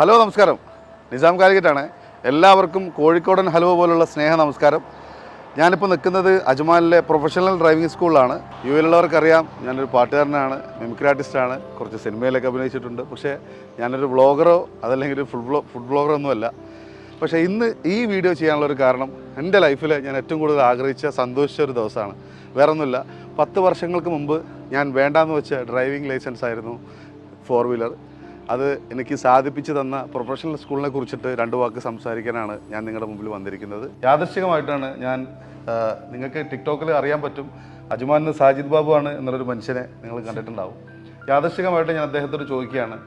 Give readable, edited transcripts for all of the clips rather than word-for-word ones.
Hello നമസ്കാരം, നിസാം കാലിക്കറ്റാണ്. എല്ലാവർക്കും കോഴിക്കോടൻ ഹലുവ പോലുള്ള സ്നേഹ നമസ്കാരം. ഞാനിപ്പോൾ നിൽക്കുന്നത് അജ്മാനിലെ പ്രൊഫഷണൽ ഡ്രൈവിംഗ് സ്കൂളിലാണ്. യു എയിലുള്ളവർക്കറിയാം ഞാനൊരു പാട്ടുകാരനാണ്, മിമിക്രി ആർട്ടിസ്റ്റാണ്, കുറച്ച് സിനിമയിലൊക്കെ അഭിനയിച്ചിട്ടുണ്ട്. പക്ഷേ ഞാനൊരു വ്ളോഗറോ അതല്ലെങ്കിൽ ഒരു ഫുഡ് വ്ളോഗറോ ഒന്നുമല്ല. പക്ഷേ ഇന്ന് ഈ വീഡിയോ ചെയ്യാനുള്ളൊരു കാരണം എൻ്റെ ലൈഫിൽ ഞാൻ ഏറ്റവും കൂടുതൽ ആഗ്രഹിച്ച സന്തോഷിച്ച ഒരു ദിവസമാണ്. വേറൊന്നുമില്ല, 10 വർഷങ്ങൾക്ക് മുമ്പ് ഞാൻ വേണ്ടാന്ന് വെച്ച ഡ്രൈവിംഗ് ലൈസൻസ് ആയിരുന്നു 4 വീലർ. അത് എനിക്ക് സാധിപ്പിച്ച് തന്ന പ്രൊഫഷണൽ സ്കൂളിനെ കുറിച്ചിട്ട് 2 വാക്ക് സംസാരിക്കാനാണ് ഞാൻ നിങ്ങളുടെ മുമ്പിൽ വന്നിരിക്കുന്നത്. യാദൃശ്ചികമായിട്ടാണ് ഞാൻ നിങ്ങൾക്ക് ടിക്ടോക്കിൽ അറിയാൻ പറ്റും, അജ്മാനിൽ സാജിദ് ബാബു ആണ് എന്നൊരു മനുഷ്യനെ നിങ്ങൾ കണ്ടിട്ടുണ്ടാവും. യാദൃശ്ചികമായിട്ട് ഞാൻ അദ്ദേഹത്തോട് ചോദിക്കുകയാണ്,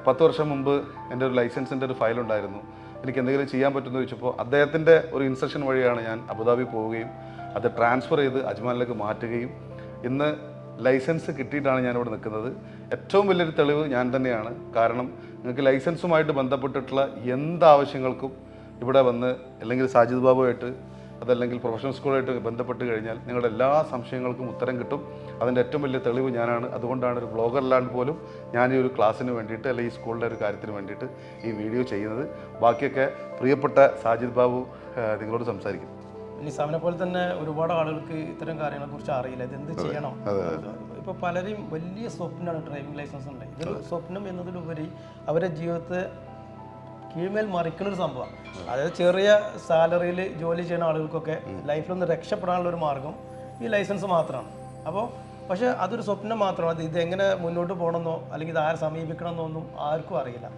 10 വർഷം മുമ്പ് എൻ്റെ ഒരു ലൈസൻസിൻ്റെ ഒരു ഫയലുണ്ടായിരുന്നു, എനിക്ക് എന്തെങ്കിലും ചെയ്യാൻ പറ്റുമെന്ന് ചോദിച്ചപ്പോൾ അദ്ദേഹത്തിൻ്റെ ഒരു ഇൻസ്ട്രക്ഷൻ വഴിയാണ് ഞാൻ അബുദാബി പോവുകയും അത് ട്രാൻസ്ഫർ ചെയ്ത് അജ്മാനിലേക്ക് മാറ്റുകയും ഇന്ന് ലൈസൻസ് കിട്ടിയിട്ടാണ് ഞാനിവിടെ നിൽക്കുന്നത്. ഏറ്റവും വലിയൊരു തെളിവ് ഞാൻ തന്നെയാണ്. കാരണം നിങ്ങൾക്ക് ലൈസൻസുമായിട്ട് ബന്ധപ്പെട്ടിട്ടുള്ള എന്താവശ്യങ്ങൾക്കും ഇവിടെ വന്ന് അല്ലെങ്കിൽ സാജിദ് ബാബുമായിട്ട് അതല്ലെങ്കിൽ പ്രൊഫഷണൽ സ്കൂളായിട്ട് ബന്ധപ്പെട്ട് കഴിഞ്ഞാൽ നിങ്ങളുടെ എല്ലാ സംശയങ്ങൾക്കും ഉത്തരം കിട്ടും. അതിൻ്റെ ഏറ്റവും വലിയ തെളിവ് ഞാനാണ്. അതുകൊണ്ടാണ് ഒരു ബ്ലോഗറിലാണ്ട് പോലും ഞാൻ ഈ ഒരു ക്ലാസ്സിന് വേണ്ടിയിട്ട് അല്ലെങ്കിൽ ഈ സ്കൂളിൻ്റെ ഒരു കാര്യത്തിന് വേണ്ടിയിട്ട് ഈ വീഡിയോ ചെയ്യുന്നത്. ബാക്കിയൊക്കെ പ്രിയപ്പെട്ട സാജിദ് ബാബു നിങ്ങളോട് സംസാരിക്കും. നിസാമിനെ പോലെ തന്നെ ഒരുപാട് ആളുകൾക്ക് ഇത്തരം കാര്യങ്ങളെ കുറിച്ച് അറിയില്ല, ഇതെന്ത് ചെയ്യണം. ഇപ്പോൾ പലരും വലിയ സ്വപ്നമാണ് ഡ്രൈവിംഗ് ലൈസൻസ് ഉണ്ട്. ഇതൊരു സ്വപ്നം എന്നതിലുപരി അവരുടെ ജീവിതത്തെ കീഴ്മേൽ മറിക്കുന്നൊരു സംഭവമാണ്. അതായത് ചെറിയ സാലറിയിൽ ജോലി ചെയ്യുന്ന ആളുകൾക്കൊക്കെ ലൈഫിലൊന്ന് രക്ഷപ്പെടാനുള്ള ഒരു മാർഗം ഈ ലൈസൻസ് മാത്രമാണ്. അപ്പോൾ പക്ഷേ അതൊരു സ്വപ്നം മാത്രമാണ്. ഇത് എങ്ങനെ മുന്നോട്ട് പോകണമെന്നോ അല്ലെങ്കിൽ ഇത് ആരെ സമീപിക്കണമെന്നോ ഒന്നും ആർക്കും അറിയില്ല.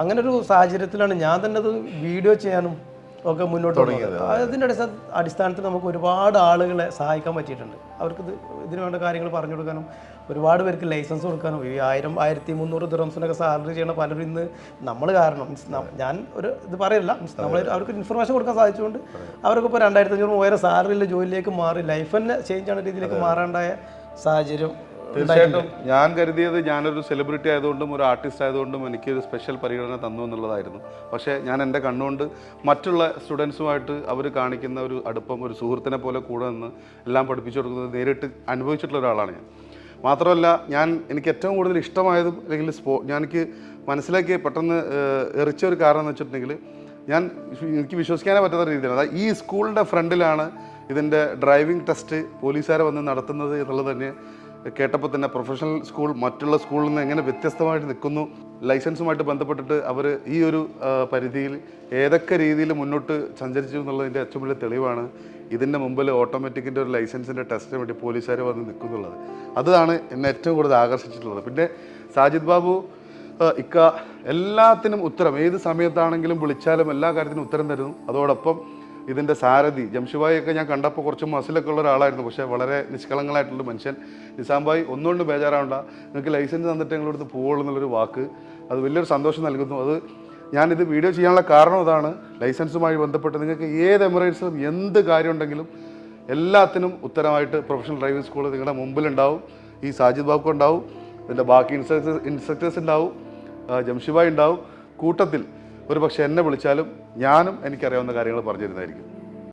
അങ്ങനെ ഒരു സാഹചര്യത്തിലാണ് ഞാൻ തന്നെ അത് വീഡിയോ ചെയ്യാനും ഒക്കെ മുന്നോട്ട് തുടങ്ങിയത്. അതിൻ്റെ അടിസ്ഥാനത്തിൽ നമുക്ക് ഒരുപാട് ആളുകളെ സഹായിക്കാൻ പറ്റിയിട്ടുണ്ട്. അവർക്ക് ഇതിനു വേണ്ട കാര്യങ്ങൾ പറഞ്ഞു കൊടുക്കാനും ഒരുപാട് പേർക്ക് ലൈസൻസ് കൊടുക്കാനും ഈ 1000-1300 ദിർഹംസിനൊക്കെ സാലറി ചെയ്യണ പലരും ഇന്ന് നമ്മൾ കാരണം ഞാൻ ഒരു ഇത് പറയില്ല, നമ്മൾ അവർക്ക് ഇൻഫർമേഷൻ കൊടുക്കാൻ സാധിച്ചുകൊണ്ട് അവർക്ക് ഇപ്പോൾ 2500-3000 സാലറിയിലെ ജോലിയിലേക്ക് മാറി ലൈഫ് തന്നെ ചേഞ്ച് ആവുന്ന രീതിയിലേക്ക് മാറാണ്ടായ സാഹചര്യം. തീർച്ചയായിട്ടും ഞാൻ കരുതിയത് ഞാനൊരു സെലിബ്രിറ്റി ആയതുകൊണ്ടും ഒരു ആർട്ടിസ്റ്റ് ആയതുകൊണ്ടും എനിക്കൊരു സ്പെഷ്യൽ പരിഗണന തന്നു എന്നുള്ളതായിരുന്നു. പക്ഷേ ഞാൻ എൻ്റെ കണ്ണുകൊണ്ട് മറ്റുള്ള സ്റ്റുഡൻസുമായിട്ട് അവർ കാണിക്കുന്ന ഒരു അടുപ്പം, ഒരു സുഹൃത്തിനെ പോലെ കൂടെ നിന്ന് എല്ലാം പഠിപ്പിച്ചു കൊടുക്കുന്നത് നേരിട്ട് അനുഭവിച്ചിട്ടുള്ള ഒരാളാണ് ഞാൻ. മാത്രമല്ല എനിക്ക് ഏറ്റവും കൂടുതൽ ഇഷ്ടമായതും അല്ലെങ്കിൽ എനിക്ക് മനസ്സിലാക്കി പെട്ടെന്ന് എറിച്ച ഒരു കാരണം എന്ന് വെച്ചിട്ടുണ്ടെങ്കിൽ എനിക്ക് വിശ്വസിക്കാനേ പറ്റാത്ത രീതിയിലാണ്. അതായത് ഈ സ്കൂളിൻ്റെ ഫ്രണ്ടിലാണ് ഇതിൻ്റെ ഡ്രൈവിംഗ് ടെസ്റ്റ് പോലീസുകാരെ വന്ന് നടത്തുന്നത് എന്നുള്ളത് തന്നെ കേട്ടപ്പോൾ തന്നെ പ്രൊഫഷണൽ സ്കൂൾ മറ്റുള്ള സ്കൂളിൽ നിന്ന് എങ്ങനെ വ്യത്യസ്തമായിട്ട് നിൽക്കുന്നു, ലൈസൻസുമായിട്ട് ബന്ധപ്പെട്ടിട്ട് അവർ ഈ ഒരു പരിധിയിൽ ഏതൊക്കെ രീതിയിൽ മുന്നോട്ട് സഞ്ചരിച്ചു എന്നുള്ളതിൻ്റെ ഏറ്റവും വലിയ തെളിവാണ് ഇതിൻ്റെ മുമ്പിൽ ഓട്ടോമാറ്റിക്കിൻ്റെ ഒരു ലൈസൻസിൻ്റെ ടെസ്റ്റിന് വേണ്ടി പോലീസുകാർ വന്ന് നിൽക്കുന്നുള്ളത്. അതാണ് എന്നെ ഏറ്റവും കൂടുതൽ ആകർഷിച്ചിട്ടുള്ളത്. പിന്നെ സാജിദ് ബാബു എല്ലാത്തിനും ഉത്തരം, ഏത് സമയത്താണെങ്കിലും വിളിച്ചാലും എല്ലാ കാര്യത്തിനും ഉത്തരം തരുന്നു. അതോടൊപ്പം ഇതിൻ്റെ സാരഥി ജംഷിബായിയൊക്കെ ഞാൻ കണ്ടപ്പോൾ കുറച്ച് മസിലൊക്കെ ഉള്ള ഒരാളായിരുന്നു, പക്ഷേ വളരെ നിഷ്കളങ്കനായിട്ടുള്ള മനുഷ്യൻ. നിസാംബായി ഒന്നുകൊണ്ട് ബേജാറാവണ്ട, നിങ്ങൾക്ക് ലൈസൻസ് തന്നിട്ട് ഞങ്ങളടുത്ത് പോകുള്ളൂ എന്നുള്ളൊരു വാക്ക് അത് വലിയൊരു സന്തോഷം നൽകുന്നു. അത് ഞാനിത് വീഡിയോ ചെയ്യാനുള്ള കാരണം അതാണ്. ലൈസൻസുമായി ബന്ധപ്പെട്ട് നിങ്ങൾക്ക് ഏത് എമിറേറ്റ്സിലും എന്ത് കാര്യം ഉണ്ടെങ്കിലും എല്ലാത്തിനും ഉത്തരമായിട്ട് പ്രൊഫഷണൽ ഡ്രൈവിംഗ് സ്കൂൾ നിങ്ങളുടെ മുമ്പിലുണ്ടാവും. ഈ സാജിദ് ബാബു ഉണ്ടാവും, ഇതിൻ്റെ ബാക്കി ഇൻസ്ട്രക്ടേഴ്സ് ഉണ്ടാവും, ജംഷിബായി ഉണ്ടാവും. കൂട്ടത്തിൽ ഒരു പക്ഷേ എന്നെ വിളിച്ചാലും ഞാനും എനിക്കറിയാവുന്ന കാര്യങ്ങൾ പറഞ്ഞു തരുന്നതായിരിക്കും.